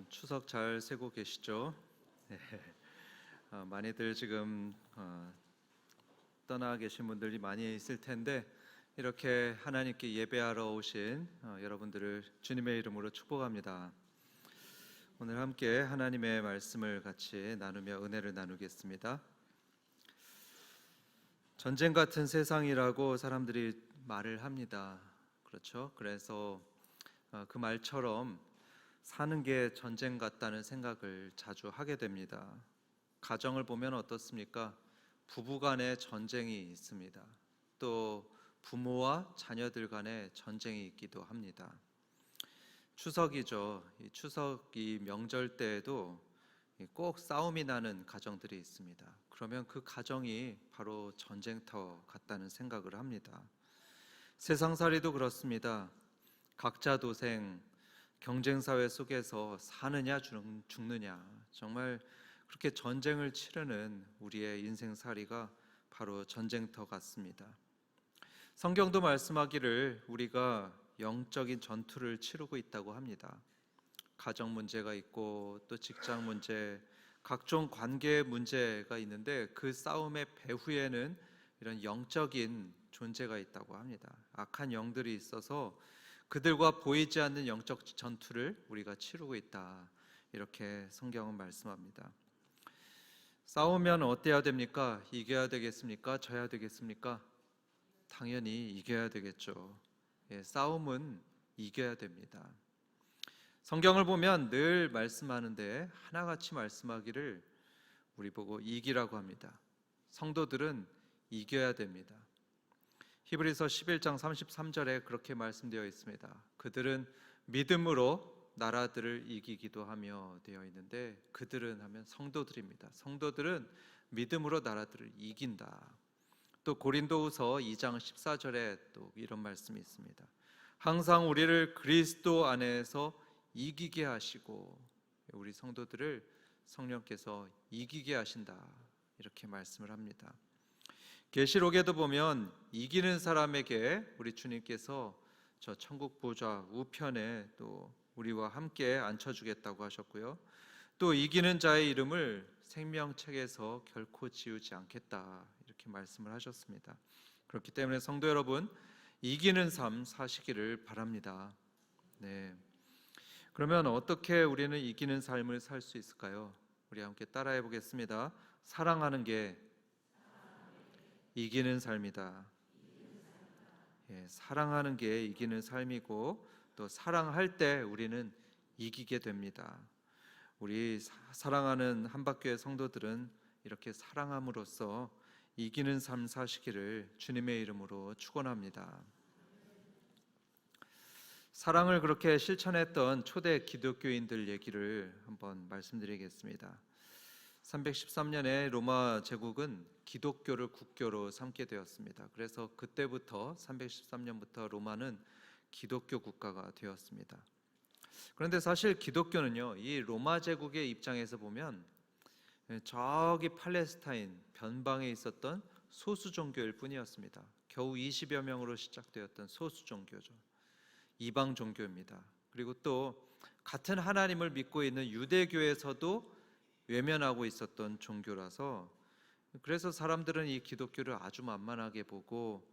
추석 잘 세고 계시죠? 네. 많이들 지금 떠나 계신 분들이 많이 있을 텐데 이렇게 하나님께 예배하러 오신 여러분들을 주님의 이름으로 축복합니다. 오늘 함께 하나님의 말씀을 같이 나누며 은혜를 나누겠습니다. 전쟁 같은 세상이라고 사람들이 말을 합니다. 그렇죠? 그래서 그 말처럼 사는 게 전쟁 같다는 생각을 자주 하게 됩니다. 가정을 보면 어떻습니까? 부부 간에 전쟁이 있습니다. 또 부모와 자녀들 간에 전쟁이 있기도 합니다. 추석이죠. 이 추석이 명절 때에도 꼭 싸움이 나는 가정들이 있습니다. 그러면 그 가정이 바로 전쟁터 같다는 생각을 합니다. 세상살이도 그렇습니다. 각자 도생, 경쟁 사회 속에서 사느냐 죽느냐, 정말 그렇게 전쟁을 치르는 우리의 인생살이가 바로 전쟁터 같습니다. 성경도 말씀하기를 우리가 영적인 전투를 치르고 있다고 합니다. 가정 문제가 있고 또 직장 문제, 각종 관계 문제가 있는데 그 싸움의 배후에는 이런 영적인 존재가 있다고 합니다. 악한 영들이 있어서 그들과 보이지 않는 영적 전투를 우리가 치르고 있다, 이렇게 성경은 말씀합니다. 싸우면 어때야 됩니까? 이겨야 되겠습니까? 져야 되겠습니까? 당연히 이겨야 되겠죠. 싸움은 이겨야 됩니다. 성경을 보면 늘 말씀하는데 하나같이 말씀하기를 우리 보고 이기라고 합니다. 성도들은 이겨야 됩니다. 히브리서 11장 33절에 그렇게 말씀되어 있습니다. 그들은 믿음으로 나라들을 이기기도 하며 되어 있는데, 그들은 하면 성도들입니다. 성도들은 믿음으로 나라들을 이긴다. 또 고린도후서 2장 14절에 또 이런 말씀이 있습니다. 항상 우리를 그리스도 안에서 이기게 하시고, 우리 성도들을 성령께서 이기게 하신다, 이렇게 말씀을 합니다. 계시록에도 보면 이기는 사람에게 우리 주님께서 저 천국 보좌 우편에 또 우리와 함께 앉혀주겠다고 하셨고요, 또 이기는 자의 이름을 생명책에서 결코 지우지 않겠다, 이렇게 말씀을 하셨습니다. 그렇기 때문에 성도 여러분, 이기는 삶 사시기를 바랍니다. 네. 그러면 어떻게 우리는 이기는 삶을 살 수 있을까요? 우리 함께 따라해 보겠습니다. 사랑하는 게 이기는 삶이다. 사랑하는 게 이기는 삶이고, 또 사랑할 때 우리는 이기게 됩니다. 우리 사랑하는 한박교회 성도들은 이렇게 사랑함으로써 이기는 삶 사시기를 주님의 이름으로 축원합니다. 사랑을 그렇게 실천했던 초대 기독교인들 얘기를 한번 말씀드리겠습니다. 313년에 로마 제국은 기독교를 국교로 삼게 되었습니다. 그래서 그때부터 313년부터 로마는 기독교 국가가 되었습니다. 그런데 사실 기독교는요, 이 로마 제국의 입장에서 보면 저기 팔레스타인 변방에 있었던 소수 종교일 뿐이었습니다. 겨우 20여 명으로 시작되었던 소수 종교죠. 이방 종교입니다. 그리고 또 같은 하나님을 믿고 있는 유대교에서도 외면하고 있었던 종교라서, 그래서 사람들은 이 기독교를 아주 만만하게 보고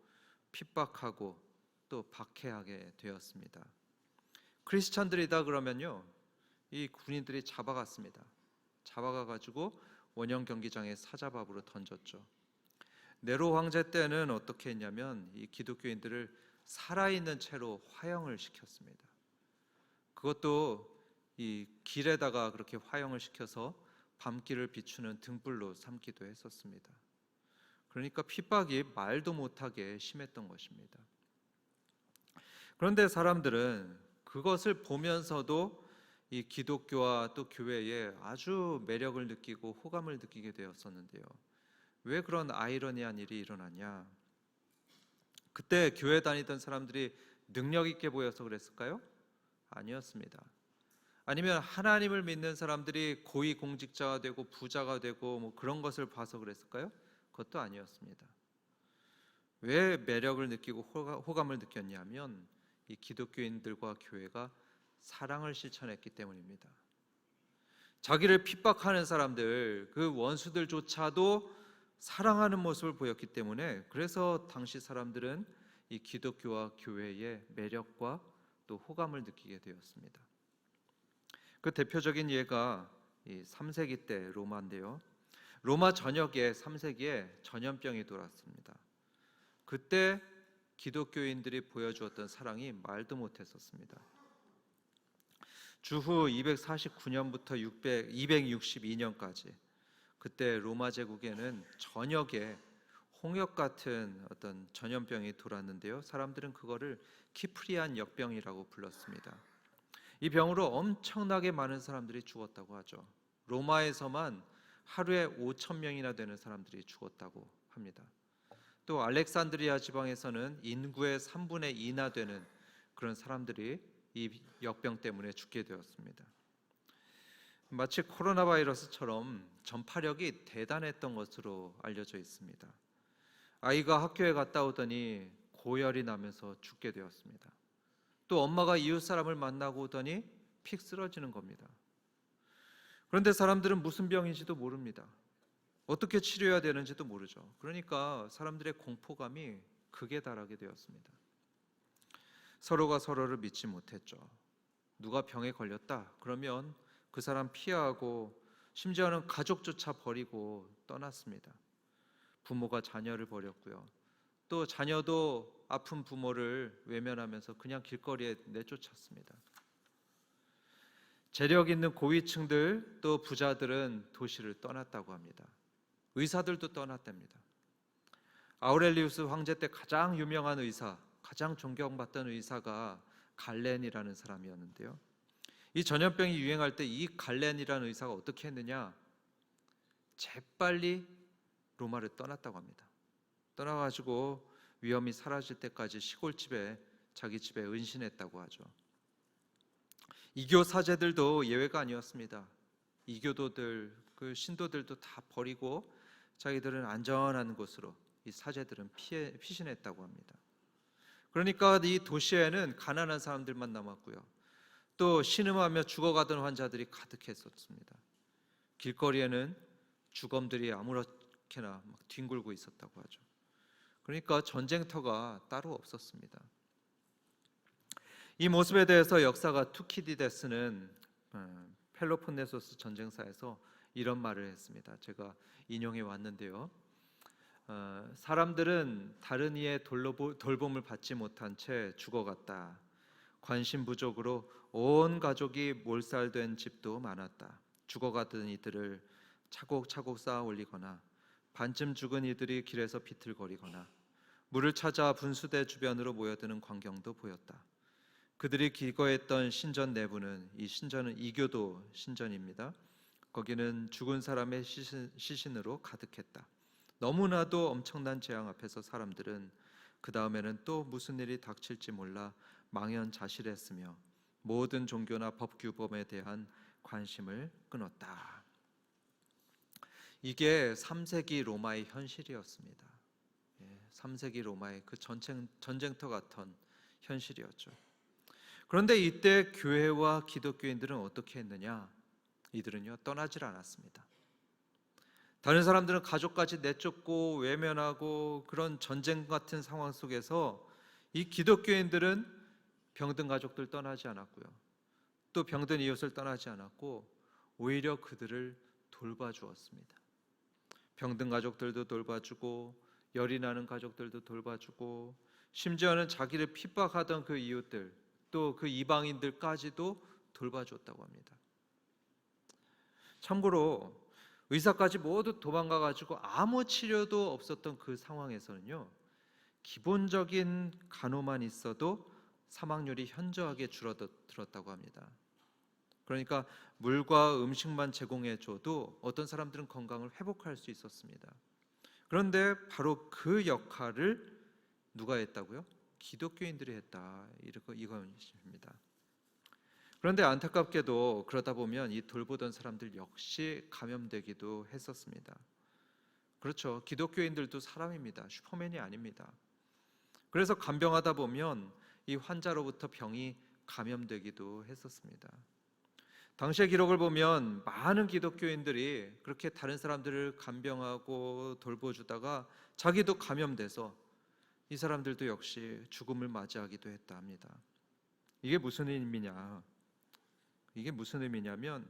핍박하고 또 박해하게 되었습니다. 크리스찬들이다 그러면요, 이 군인들이 잡아갔습니다. 잡아가가지고 원형 경기장에 사자밥으로 던졌죠. 네로 황제 때는 어떻게 했냐면 이 기독교인들을 살아있는 채로 화형을 시켰습니다. 그것도 이 길에다가 그렇게 화형을 시켜서 밤길을 비추는 등불로 삼기도 했었습니다. 그러니까 핍박이 말도 못하게 심했던 것입니다. 그런데 사람들은 그것을 보면서도 이 기독교와 또 교회에 아주 매력을 느끼고 호감을 느끼게 되었었는데요, 왜 그런 아이러니한 일이 일어나냐? 그때 교회 다니던 사람들이 능력 있게 보여서 그랬을까요? 아니었습니다. 아니면 하나님을 믿는 사람들이 고위공직자가 되고 부자가 되고 뭐 그런 것을 봐서 그랬을까요? 그것도 아니었습니다. 왜 매력을 느끼고 호감을 느꼈냐면 이 기독교인들과 교회가 사랑을 실천했기 때문입니다. 자기를 핍박하는 사람들, 그 원수들조차도 사랑하는 모습을 보였기 때문에, 그래서 당시 사람들은 이 기독교와 교회의 매력과 또 호감을 느끼게 되었습니다. 그 대표적인 예가 이 3세기 때 로마인데요. 로마 전역에 3세기에 전염병이 돌았습니다. 그때 기독교인들이 보여주었던 사랑이 말도 못했었습니다. 주후 249년부터 262년까지 그때 로마 제국에는 전역에 홍역 같은 어떤 전염병이 돌았는데요. 사람들은 그거를 키프리안 역병이라고 불렀습니다. 이 병으로 엄청나게 많은 사람들이 죽었다고 하죠. 로마에서만 하루에 5천 명이나 되는 사람들이 죽었다고 합니다. 또 알렉산드리아 지방에서는 인구의 3분의 2나 되는 그런 사람들이 이 역병 때문에 죽게 되었습니다. 마치 코로나 바이러스처럼 전파력이 대단했던 것으로 알려져 있습니다. 아이가 학교에 갔다 오더니 고열이 나면서 죽게 되었습니다. 또 엄마가 이웃 사람을 만나고 오더니 픽 쓰러지는 겁니다. 그런데 사람들은 무슨 병인지도 모릅니다. 어떻게 치료해야 되는지도 모르죠. 그러니까 사람들의 공포감이 극에 달하게 되었습니다. 서로가 서로를 믿지 못했죠. 누가 병에 걸렸다 그러면 그 사람 피하고 심지어는 가족조차 버리고 떠났습니다. 부모가 자녀를 버렸고요. 또 자녀도 아픈 부모를 외면하면서 그냥 길거리에 내쫓았습니다. 재력 있는 고위층들 또 부자들은 도시를 떠났다고 합니다. 의사들도 떠났답니다. 아우렐리우스 황제 때 가장 유명한 의사, 가장 존경받던 의사가 갈렌이라는 사람이었는데요. 이 전염병이 유행할 때 이 갈렌이라는 의사가 어떻게 했느냐? 재빨리 로마를 떠났다고 합니다. 떠나가지고 위험이 사라질 때까지 시골집에 자기 집에 은신했다고 하죠. 이교 사제들도 예외가 아니었습니다. 이교도들, 그 신도들도 다 버리고 자기들은 안전한 곳으로 이 사제들은 피신했다고 합니다. 그러니까 이 도시에는 가난한 사람들만 남았고요. 또 신음하며 죽어가던 환자들이 가득했었습니다. 길거리에는 주검들이 아무렇게나 막 뒹굴고 있었다고 하죠. 그러니까 전쟁터가 따로 없었습니다. 이 모습에 대해서 역사가 투키디데스는 펠로폰네소스 전쟁사에서 이런 말을 했습니다. 제가 인용해 왔는데요. 사람들은 다른 이의 돌봄을 받지 못한 채 죽어갔다. 관심 부족으로 온 가족이 몰살된 집도 많았다. 죽어가던 이들을 차곡차곡 쌓아 올리거나 반쯤 죽은 이들이 길에서 비틀거리거나 물을 찾아 분수대 주변으로 모여드는 광경도 보였다. 그들이 기거했던 신전 내부는, 이 신전은 이교도 신전입니다. 거기는 죽은 사람의 시신으로 가득했다. 너무나도 엄청난 재앙 앞에서 사람들은 그 다음에는 또 무슨 일이 닥칠지 몰라 망연자실했으며 모든 종교나 법규범에 대한 관심을 끊었다. 이게 3세기 로마의 현실이었습니다. 3세기 로마의 그 전쟁터 같은 현실이었죠. 그런데 이때 교회와 기독교인들은 어떻게 했느냐? 이들은요, 떠나질 않았습니다. 다른 사람들은 가족까지 내쫓고 외면하고 그런 전쟁 같은 상황 속에서 이 기독교인들은 병든 가족들 떠나지 않았고요. 또 병든 이웃을 떠나지 않았고 오히려 그들을 돌봐주었습니다. 병든 가족들도 돌봐주고 열이 나는 가족들도 돌봐주고 심지어는 자기를 핍박하던 그 이웃들 또 그 이방인들까지도 돌봐줬다고 합니다. 참고로 의사까지 모두 도망가 가지고 아무 치료도 없었던 그 상황에서는요, 기본적인 간호만 있어도 사망률이 현저하게 줄어들었다고 합니다. 그러니까 물과 음식만 제공해 줘도 어떤 사람들은 건강을 회복할 수 있었습니다. 그런데 바로 그 역할을 누가 했다고요? 기독교인들이 했다. 이것입니다. 그런데 안타깝게도 그러다 보면 이 돌보던 사람들 역시 감염되기도 했었습니다. 그렇죠. 기독교인들도 사람입니다. 슈퍼맨이 아닙니다. 그래서 간병하다 보면 이 환자로부터 병이 감염되기도 했었습니다. 당시의 기록을 보면 많은 기독교인들이 그렇게 다른 사람들을 간병하고 돌보주다가 자기도 감염돼서 이 사람들도 역시 죽음을 맞이하기도 했다 합니다. 이게 무슨 의미냐? 이게 무슨 의미냐면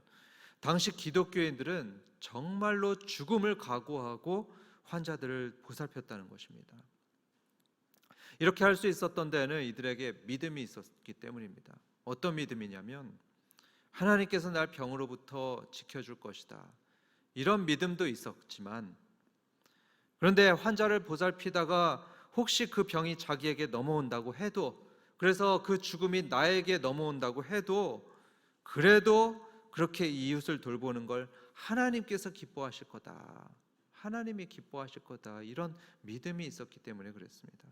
당시 기독교인들은 정말로 죽음을 각오하고 환자들을 보살폈다는 것입니다. 이렇게 할 수 있었던 데는 이들에게 믿음이 있었기 때문입니다. 어떤 믿음이냐면 하나님께서 날 병으로부터 지켜줄 것이다, 이런 믿음도 있었지만, 그런데 환자를 보살피다가 혹시 그 병이 자기에게 넘어온다고 해도, 그래서 그 죽음이 나에게 넘어온다고 해도, 그래도 그렇게 이웃을 돌보는 걸 하나님께서 기뻐하실 거다, 하나님이 기뻐하실 거다, 이런 믿음이 있었기 때문에 그랬습니다.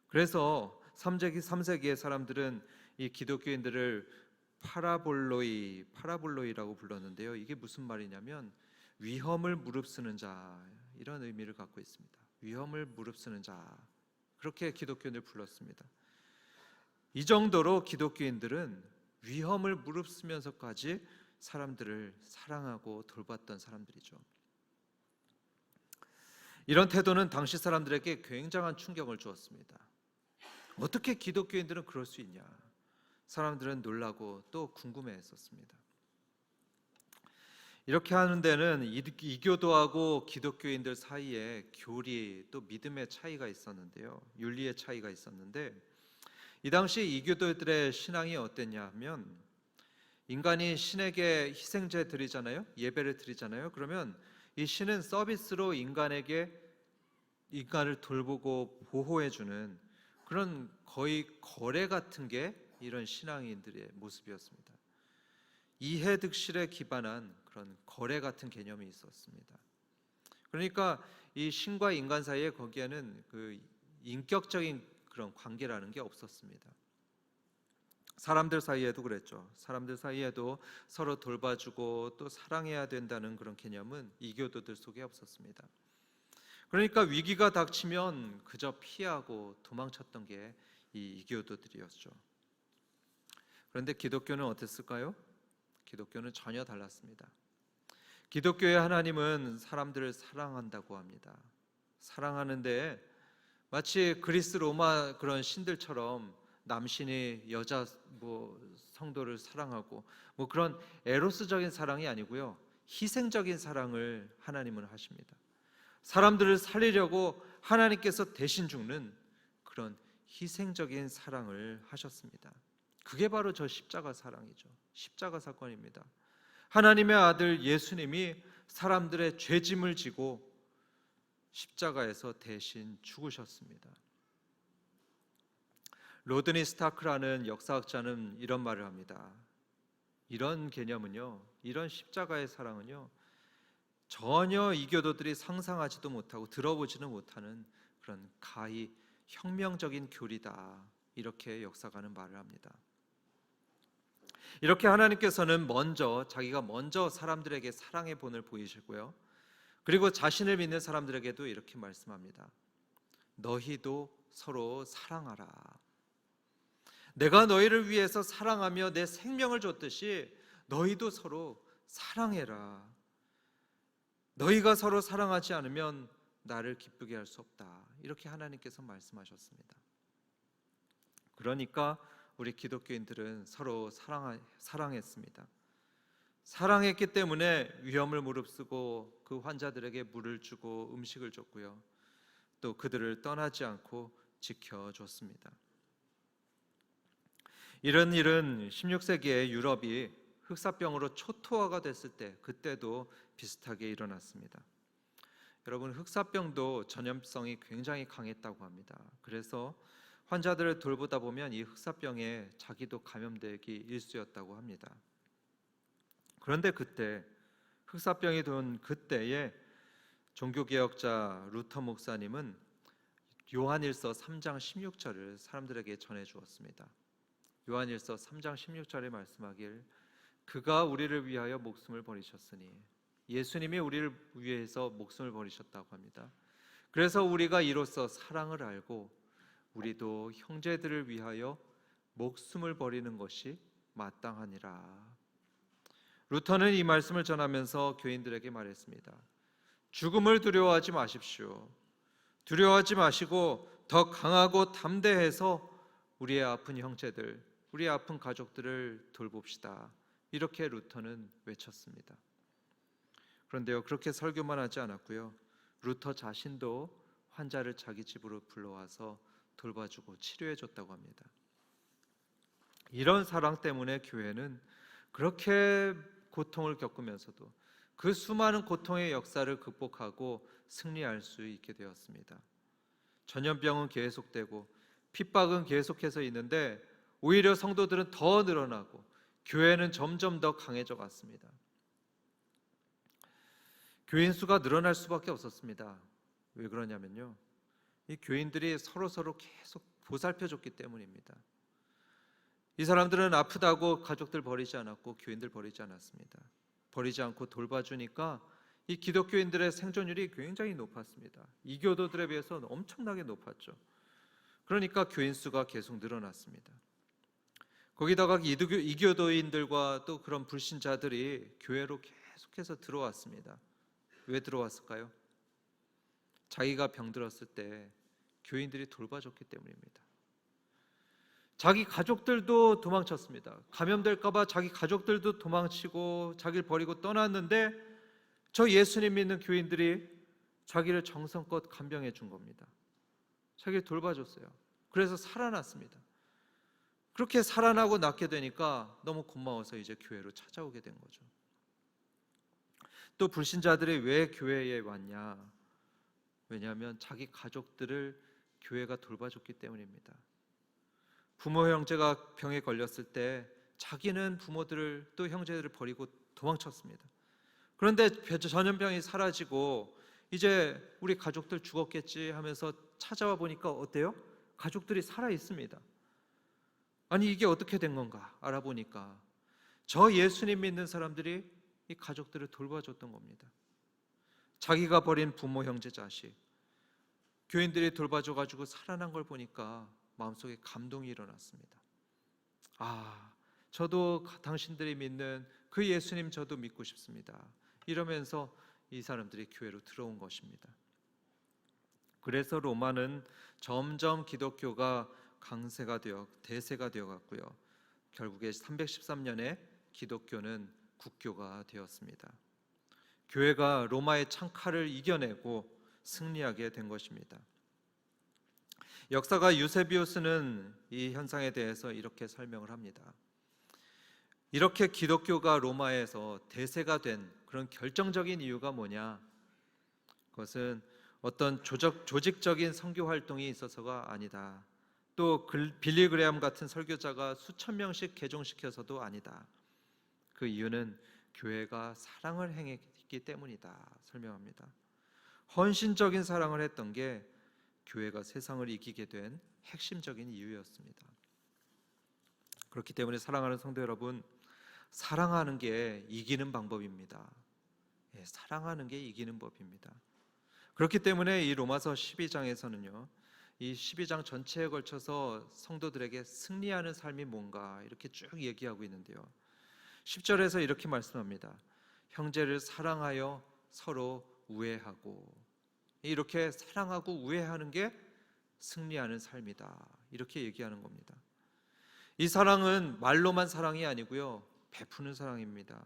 그래서 3세기의 사람들은 이 기독교인들을 파라볼로이라고 불렀는데요. 이게 무슨 말이냐면 위험을 무릅쓰는 자, 이런 의미를 갖고 있습니다. 위험을 무릅쓰는 자, 그렇게 기독교인을 불렀습니다. 이 정도로 기독교인들은 위험을 무릅쓰면서까지 사람들을 사랑하고 돌봤던 사람들이죠. 이런 태도는 당시 사람들에게 굉장한 충격을 주었습니다. 어떻게 기독교인들은 그럴 수 있냐? 사람들은 놀라고 또 궁금해했었습니다. 이렇게 하는 데는 이교도하고 기독교인들 사이에 교리 또 믿음의 차이가 있었는데요. 윤리의 차이가 있었는데, 이 당시 이교도들의 신앙이 어땠냐 하면, 인간이 신에게 희생제 드리잖아요. 예배를 드리잖아요. 그러면 이 신은 서비스로 인간을 돌보고 보호해주는 그런 거의 거래 같은 게 이런 신앙인들의 모습이었습니다. 이해득실에 기반한 그런 거래 같은 개념이 있었습니다. 그러니까 이 신과 인간 사이에 거기에는 그 인격적인 그런 관계라는 게 없었습니다. 사람들 사이에도 그랬죠. 사람들 사이에도 서로 돌봐주고 또 사랑해야 된다는 그런 개념은 이교도들 속에 없었습니다. 그러니까 위기가 닥치면 그저 피하고 도망쳤던 게 이 이교도들이었죠. 그런데 기독교는 어땠을까요? 기독교는 전혀 달랐습니다. 기독교의 하나님은 사람들을 사랑한다고 합니다. 사랑하는데 마치 그리스 로마 그런 신들처럼 남신이 여자 성도를 사랑하고 그런 에로스적인 사랑이 아니고요, 희생적인 사랑을 하나님은 하십니다. 사람들을 살리려고 하나님께서 대신 죽는 그런 희생적인 사랑을 하셨습니다. 그게 바로 저 십자가 사랑이죠. 십자가 사건입니다. 하나님의 아들 예수님이 사람들의 죄짐을 지고 십자가에서 대신 죽으셨습니다. 로드니 스타크라는 역사학자는 이런 말을 합니다. 이런 개념은요, 이런 십자가의 사랑은요, 전혀 이교도들이 상상하지도 못하고 들어보지는 못하는 그런 가히 혁명적인 교리다, 이렇게 역사가는 말을 합니다. 이렇게 하나님께서는 자기가 먼저 사람들에게 사랑의 본을 보이시고요, 그리고 자신을 믿는 사람들에게도 이렇게 말씀합니다. 너희도 서로 사랑하라. 내가 너희를 위해서 사랑하며 내 생명을 줬듯이 너희도 서로 사랑해라. 너희가 서로 사랑하지 않으면 나를 기쁘게 할 수 없다, 이렇게 하나님께서 말씀하셨습니다. 그러니까 우리 기독교인들은 서로 사랑했습니다. 사랑했기 때문에 위험을 무릅쓰고 그 환자들에게 물을 주고 음식을 줬고요, 또 그들을 떠나지 않고 지켜줬습니다. 이런 일은 16세기의 유럽이 흑사병으로 초토화가 됐을 때, 그때도 비슷하게 일어났습니다. 여러분, 흑사병도 전염성이 굉장히 강했다고 합니다. 그래서 환자들을 돌보다 보면 이 흑사병에 자기도 감염되기 일쑤였다고 합니다. 그런데 그때 흑사병이 돈 그때에 종교개혁자 루터 목사님은 요한일서 3장 16절을 사람들에게 전해 주었습니다. 요한일서 3장 16절에 말씀하길, 그가 우리를 위하여 목숨을 버리셨으니, 예수님이 우리를 위해서 목숨을 버리셨다고 합니다. 그래서 우리가 이로써 사랑을 알고 우리도 형제들을 위하여 목숨을 버리는 것이 마땅하니라. 루터는 이 말씀을 전하면서 교인들에게 말했습니다. 죽음을 두려워하지 마십시오. 두려워하지 마시고 더 강하고 담대해서 우리의 아픈 형제들, 우리의 아픈 가족들을 돌봅시다. 이렇게 루터는 외쳤습니다. 그런데요, 그렇게 설교만 하지 않았고요. 루터 자신도 환자를 자기 집으로 불러와서 돌봐주고 치료해줬다고 합니다. 이런 사랑 때문에 교회는 그렇게 고통을 겪으면서도 그 수많은 고통의 역사를 극복하고 승리할 수 있게 되었습니다. 전염병은 계속되고 핍박은 계속해서 있는데 오히려 성도들은 더 늘어나고 교회는 점점 더 강해져 갔습니다. 교인 수가 늘어날 수밖에 없었습니다. 왜 그러냐면요, 이 교인들이 서로 계속 보살펴줬기 때문입니다. 이 사람들은 아프다고 가족들 버리지 않았고 교인들 버리지 않았습니다. 버리지 않고 돌봐주니까 이 기독교인들의 생존율이 굉장히 높았습니다. 이교도들에 비해서 엄청나게 높았죠. 그러니까 교인 수가 계속 늘어났습니다. 거기다가 이교도인들과 또 그런 불신자들이 교회로 계속해서 들어왔습니다. 왜 들어왔을까요? 자기가 병들었을 때 교인들이 돌봐줬기 때문입니다. 자기 가족들도 도망쳤습니다. 감염될까 봐 자기 가족들도 도망치고 자기를 버리고 떠났는데 저 예수님 믿는 교인들이 자기를 정성껏 간병해 준 겁니다. 자기를 돌봐줬어요. 그래서 살아났습니다. 그렇게 살아나고 낫게 되니까 너무 고마워서 이제 교회로 찾아오게 된 거죠. 또 불신자들이 왜 교회에 왔냐? 왜냐하면 자기 가족들을 교회가 돌봐줬기 때문입니다. 부모 형제가 병에 걸렸을 때 자기는 부모들을 또 형제들을 버리고 도망쳤습니다. 그런데 전염병이 사라지고 이제 우리 가족들 죽었겠지 하면서 찾아와 보니까 어때요? 가족들이 살아 있습니다. 아니 이게 어떻게 된 건가 알아보니까 저 예수님 믿는 사람들이 이 가족들을 돌봐줬던 겁니다. 자기가 버린 부모 형제 자식 교인들이 돌봐줘가지고 살아난 걸 보니까 마음속에 감동이 일어났습니다. 저도 당신들이 믿는 그 예수님 저도 믿고 싶습니다. 이러면서 이 사람들이 교회로 들어온 것입니다. 그래서 로마는 점점 기독교가 강세가 되어 대세가 되어 갔고요. 결국에 313년에 기독교는 국교가 되었습니다. 교회가 로마의 창칼을 이겨내고 승리하게 된 것입니다. 역사가 유세비우스는 이 현상에 대해서 이렇게 설명을 합니다. 이렇게 기독교가 로마에서 대세가 된 그런 결정적인 이유가 뭐냐? 그것은 어떤 조직적인 선교 활동이 있어서가 아니다. 또 빌리 그레함 같은 설교자가 수천 명씩 개종시켜서도 아니다. 그 이유는 교회가 사랑을 행했기 때문이다 설명합니다. 헌신적인 사랑을 했던 게 교회가 세상을 이기게 된 핵심적인 이유였습니다. 그렇기 때문에 사랑하는 성도 여러분, 사랑하는 게 이기는 방법입니다. 사랑하는 게 이기는 법입니다. 그렇기 때문에 이 로마서 12장에서는요, 이 12장 전체에 걸쳐서 성도들에게 승리하는 삶이 뭔가 이렇게 쭉 얘기하고 있는데요, 10절에서 이렇게 말씀합니다. 형제를 사랑하여 서로 우애하고, 이렇게 사랑하고 우애하는 게 승리하는 삶이다, 이렇게 얘기하는 겁니다. 이 사랑은 말로만 사랑이 아니고요, 베푸는 사랑입니다.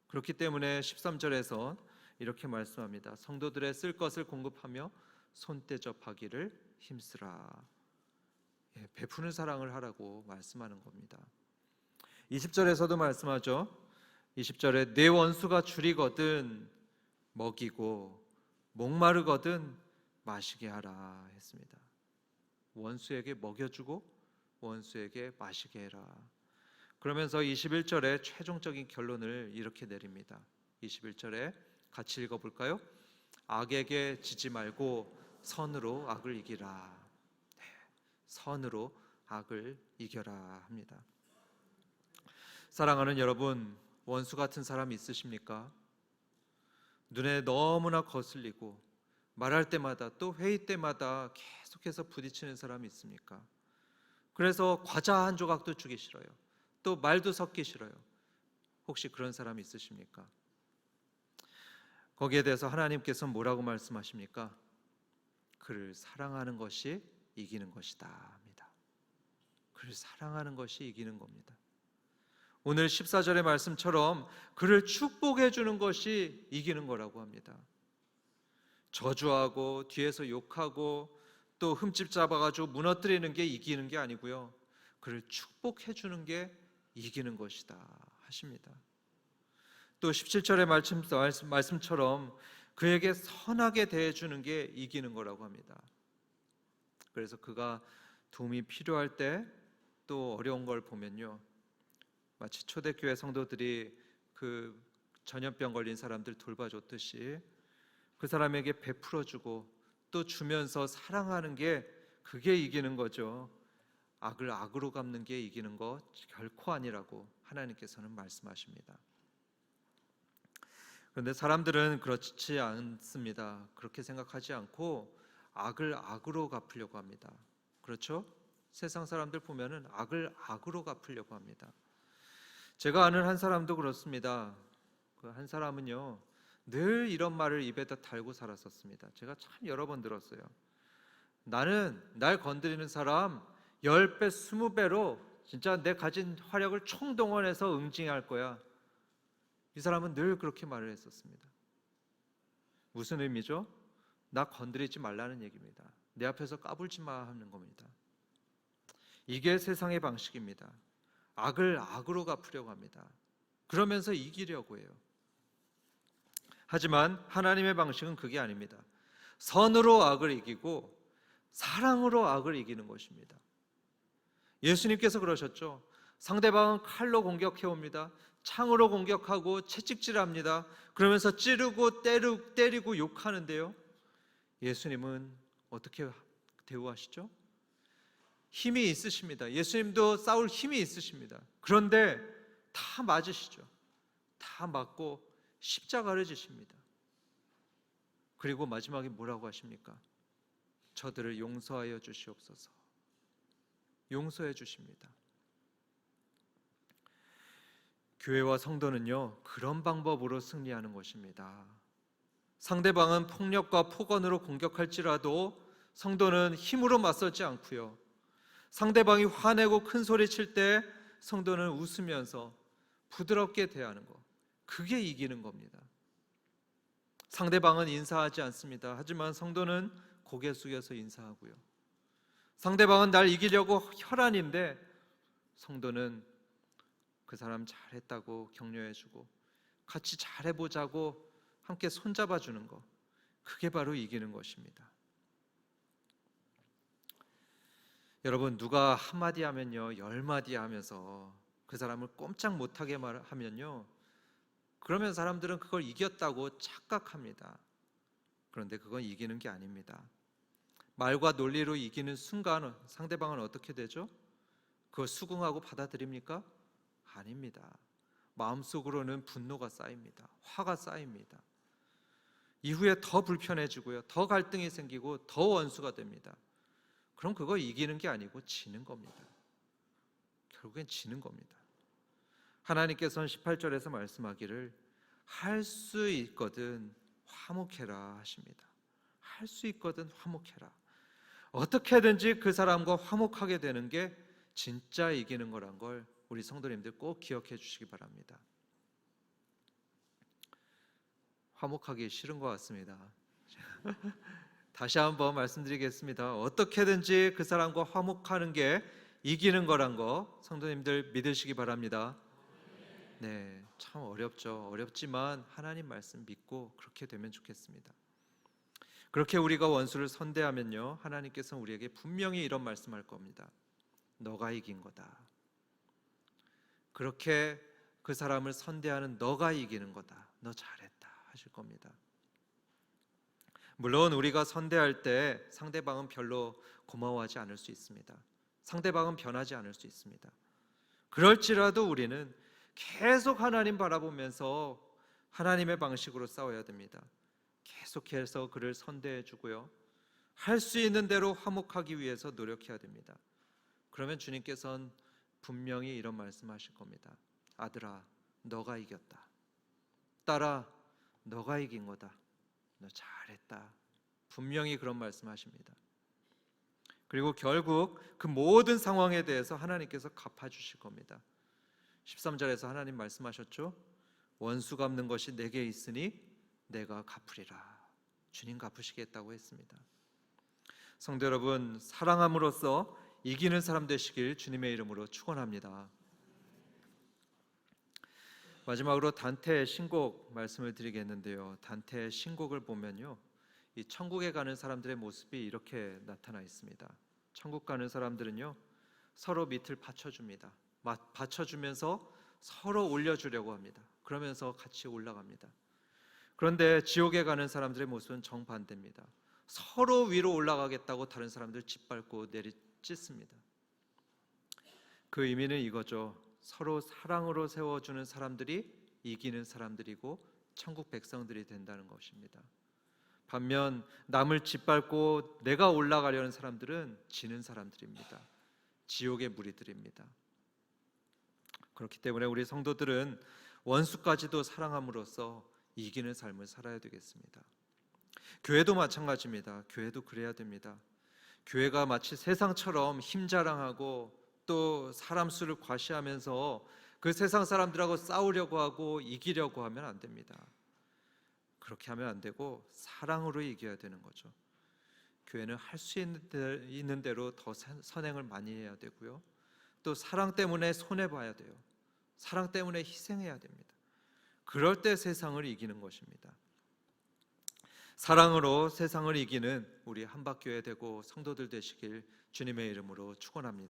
그렇기 때문에 13절에서 이렇게 말씀합니다. 성도들의 쓸 것을 공급하며 손대접하기를 힘쓰라. 베푸는 사랑을 하라고 말씀하는 겁니다. 20절에서도 말씀하죠. 20절에 내 원수가 줄이거든 먹이고 목마르거든 마시게 하라 했습니다. 원수에게 먹여주고 원수에게 마시게 해라. 그러면서 21절에 최종적인 결론을 이렇게 내립니다. 21절에 같이 읽어볼까요? 악에게 지지 말고 선으로 악을 이기라. 선으로 악을 이겨라 합니다. 사랑하는 여러분, 원수 같은 사람 있으십니까? 눈에 너무나 거슬리고 말할 때마다 또 회의 때마다 계속해서 부딪히는 사람이 있습니까? 그래서 과자 한 조각도 주기 싫어요. 또 말도 섞기 싫어요. 혹시 그런 사람이 있으십니까? 거기에 대해서 하나님께서 뭐라고 말씀하십니까? 그를 사랑하는 것이 이기는 것이다 합니다. 그를 사랑하는 것이 이기는 겁니다. 오늘 14절의 말씀처럼 그를 축복해 주는 것이 이기는 거라고 합니다. 저주하고 뒤에서 욕하고 또 흠집 잡아가지고 무너뜨리는 게 이기는 게 아니고요, 그를 축복해 주는 게 이기는 것이다 하십니다. 또 17절의 말씀처럼 그에게 선하게 대해주는 게 이기는 거라고 합니다. 그래서 그가 도움이 필요할 때 또 어려운 걸 보면요, 마치 초대교회 성도들이 그 전염병 걸린 사람들 돌봐줬듯이 그 사람에게 베풀어주고 또 주면서 사랑하는 게, 그게 이기는 거죠. 악을 악으로 갚는 게 이기는 거 결코 아니라고 하나님께서는 말씀하십니다. 그런데 사람들은 그렇지 않습니다. 그렇게 생각하지 않고 악을 악으로 갚으려고 합니다. 그렇죠? 세상 사람들 보면은 악을 악으로 갚으려고 합니다. 제가 아는 한 사람도 그렇습니다. 그 한 사람은요, 늘 이런 말을 입에다 달고 살았었습니다. 제가 참 여러 번 들었어요. 나는 날 건드리는 사람 10배, 20배로 진짜 내 가진 화력을 총동원해서 응징할 거야. 이 사람은 늘 그렇게 말을 했었습니다. 무슨 의미죠? 나 건드리지 말라는 얘기입니다. 내 앞에서 까불지 마 하는 겁니다. 이게 세상의 방식입니다. 악을 악으로 갚으려고 합니다. 그러면서 이기려고 해요. 하지만 하나님의 방식은 그게 아닙니다. 선으로 악을 이기고 사랑으로 악을 이기는 것입니다. 예수님께서 그러셨죠. 상대방은 칼로 공격해 옵니다. 창으로 공격하고 채찍질합니다. 그러면서 찌르고 때리고 욕하는데요, 예수님은 어떻게 대우하시죠? 힘이 있으십니다. 예수님도 싸울 힘이 있으십니다. 그런데 다 맞으시죠. 다 맞고 십자가를 지십니다. 그리고 마지막에 뭐라고 하십니까? 저들을 용서하여 주시옵소서. 용서해 주십니다. 교회와 성도는요, 그런 방법으로 승리하는 것입니다. 상대방은 폭력과 폭언으로 공격할지라도 성도는 힘으로 맞서지 않고요, 상대방이 화내고 큰 소리 칠 때 성도는 웃으면서 부드럽게 대하는 것, 그게 이기는 겁니다. 상대방은 인사하지 않습니다. 하지만 성도는 고개 숙여서 인사하고요, 상대방은 날 이기려고 혈안인데 성도는 그 사람 잘했다고 격려해주고 같이 잘해보자고 함께 손잡아주는 것, 그게 바로 이기는 것입니다. 여러분, 누가 한마디 하면요 10마디 하면서 그 사람을 꼼짝 못하게 말하면요, 그러면 사람들은 그걸 이겼다고 착각합니다. 그런데 그건 이기는 게 아닙니다. 말과 논리로 이기는 순간 상대방은 어떻게 되죠? 그걸 수긍하고 받아들입니까? 아닙니다. 마음속으로는 분노가 쌓입니다. 화가 쌓입니다. 이후에 더 불편해지고요, 더 갈등이 생기고 더 원수가 됩니다. 그럼 그거 이기는 게 아니고 지는 겁니다. 결국엔 지는 겁니다. 하나님께서는 18절에서 말씀하기를 할 수 있거든 화목해라 하십니다. 할 수 있거든 화목해라. 어떻게든지 그 사람과 화목하게 되는 게 진짜 이기는 거란 걸 우리 성도님들 꼭 기억해 주시기 바랍니다. 화목하기 싫은 것 같습니다. 다시 한번 말씀드리겠습니다. 어떻게든지 그 사람과 화목하는 게 이기는 거란 거 성도님들 믿으시기 바랍니다. 네, 참 어렵죠. 어렵지만 하나님 말씀 믿고 그렇게 되면 좋겠습니다. 그렇게 우리가 원수를 선대하면요, 하나님께서는 우리에게 분명히 이런 말씀할 겁니다. 너가 이긴 거다. 그렇게 그 사람을 선대하는 너가 이기는 거다. 너 잘했다 하실 겁니다. 물론 우리가 선대할 때 상대방은 별로 고마워하지 않을 수 있습니다. 상대방은 변하지 않을 수 있습니다. 그럴지라도 우리는 계속 하나님 바라보면서 하나님의 방식으로 싸워야 됩니다. 계속해서 그를 선대해 주고요, 할 수 있는 대로 화목하기 위해서 노력해야 됩니다. 그러면 주님께서는 분명히 이런 말씀하실 겁니다. 아들아, 너가 이겼다. 딸아, 너가 이긴 거다. 너 잘했다. 분명히 그런 말씀하십니다. 그리고 결국 그 모든 상황에 대해서 하나님께서 갚아주실 겁니다. 13절에서 하나님 말씀하셨죠. 원수 갚는 것이 내게 있으니 내가 갚으리라. 주님 갚으시겠다고 했습니다. 성도 여러분, 사랑함으로써 이기는 사람 되시길 주님의 이름으로 축원합니다. 마지막으로 단테의 신곡 말씀을 드리겠는데요. 단테의 신곡을 보면요, 이 천국에 가는 사람들의 모습이 이렇게 나타나 있습니다. 천국 가는 사람들은요, 서로 밑을 받쳐줍니다. 받쳐주면서 서로 올려주려고 합니다. 그러면서 같이 올라갑니다. 그런데 지옥에 가는 사람들의 모습은 정반대입니다. 서로 위로 올라가겠다고 다른 사람들 짓밟고 내리찢습니다. 그 의미는 이거죠. 서로 사랑으로 세워주는 사람들이 이기는 사람들이고 천국 백성들이 된다는 것입니다. 반면 남을 짓밟고 내가 올라가려는 사람들은 지는 사람들입니다. 지옥의 무리들입니다. 그렇기 때문에 우리 성도들은 원수까지도 사랑함으로써 이기는 삶을 살아야 되겠습니다. 교회도 마찬가지입니다. 교회도 그래야 됩니다. 교회가 마치 세상처럼 힘 자랑하고 또 사람 수를 과시하면서 그 세상 사람들하고 싸우려고 하고 이기려고 하면 안 됩니다. 그렇게 하면 안 되고 사랑으로 이겨야 되는 거죠. 교회는 할 수 있는 대로 더 선행을 많이 해야 되고요. 또 사랑 때문에 손해봐야 돼요. 사랑 때문에 희생해야 됩니다. 그럴 때 세상을 이기는 것입니다. 사랑으로 세상을 이기는 우리 한박교회 되고 성도들 되시길 주님의 이름으로 축원합니다.